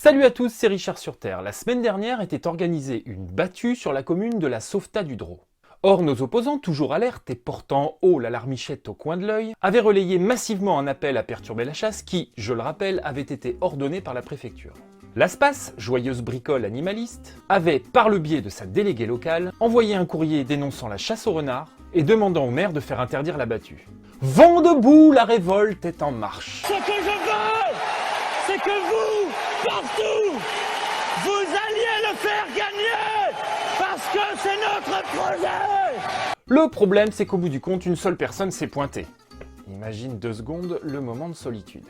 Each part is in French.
Salut à tous, c'est Richard sur Terre. La semaine dernière était organisée une battue sur la commune de la Sauvetat-du-Drô. Or, nos opposants, toujours alertes et portant haut la larmichette au coin de l'œil, avaient relayé massivement un appel à perturber la chasse qui, je le rappelle, avait été ordonné par la préfecture. L'ASPAS, joyeuse bricole animaliste, avait, par le biais de sa déléguée locale, envoyé un courrier dénonçant la chasse au renard et demandant au maire de faire interdire la battue. Vent debout, la révolte est en marche. Ce que je veux, c'est que vous, partout, vous alliez le faire gagner, parce que c'est notre projet. Le problème, c'est qu'au bout du compte, une seule personne s'est pointée. Imagine 2 secondes le moment de solitude.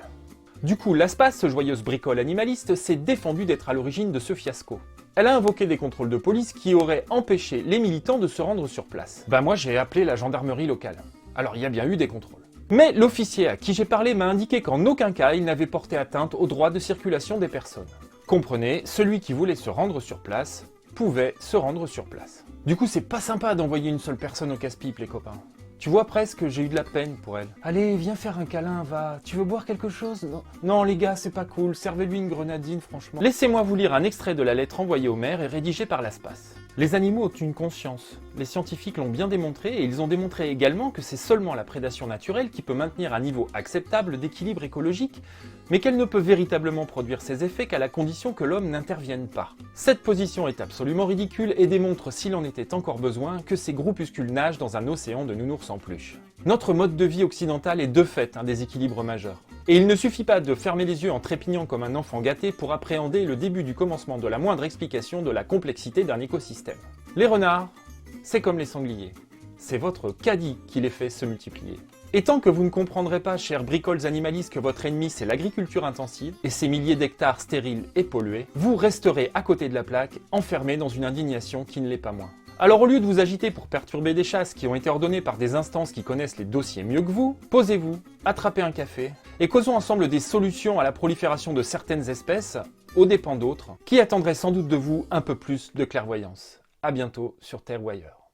Du coup, l'ASPAS, joyeuse bricole animaliste, s'est défendue d'être à l'origine de ce fiasco. Elle a invoqué des contrôles de police qui auraient empêché les militants de se rendre sur place. Moi j'ai appelé la gendarmerie locale. Alors il y a bien eu des contrôles. Mais l'officier à qui j'ai parlé m'a indiqué qu'en aucun cas il n'avait porté atteinte au droit de circulation des personnes. Comprenez, celui qui voulait se rendre sur place pouvait se rendre sur place. Du coup, c'est pas sympa d'envoyer une seule personne au casse-pipe, les copains. Tu vois presque, j'ai eu de la peine pour elle. Allez, viens faire un câlin, va. Tu veux boire quelque chose? Non, les gars, c'est pas cool. Servez-lui une grenadine, franchement. Laissez-moi vous lire un extrait de la lettre envoyée au maire et rédigée par l'ASPAS. Les animaux ont une conscience. Les scientifiques l'ont bien démontré et ils ont démontré également que c'est seulement la prédation naturelle qui peut maintenir un niveau acceptable d'équilibre écologique, mais qu'elle ne peut véritablement produire ses effets qu'à la condition que l'homme n'intervienne pas. Cette position est absolument ridicule et démontre, s'il en était encore besoin, que ces groupuscules nagent dans un océan de nounours en peluche. Notre mode de vie occidental est de fait un déséquilibre majeur. Et il ne suffit pas de fermer les yeux en trépignant comme un enfant gâté pour appréhender le début du commencement de la moindre explication de la complexité d'un écosystème. Les renards, c'est comme les sangliers. C'est votre caddie qui les fait se multiplier. Et tant que vous ne comprendrez pas, chers bricoles animalistes, que votre ennemi c'est l'agriculture intensive et ses milliers d'hectares stériles et pollués, vous resterez à côté de la plaque, enfermés dans une indignation qui ne l'est pas moins. Alors au lieu de vous agiter pour perturber des chasses qui ont été ordonnées par des instances qui connaissent les dossiers mieux que vous, posez-vous, attrapez un café et causons ensemble des solutions à la prolifération de certaines espèces, aux dépens d'autres, qui attendraient sans doute de vous un peu plus de clairvoyance. À bientôt sur Terre ou ailleurs.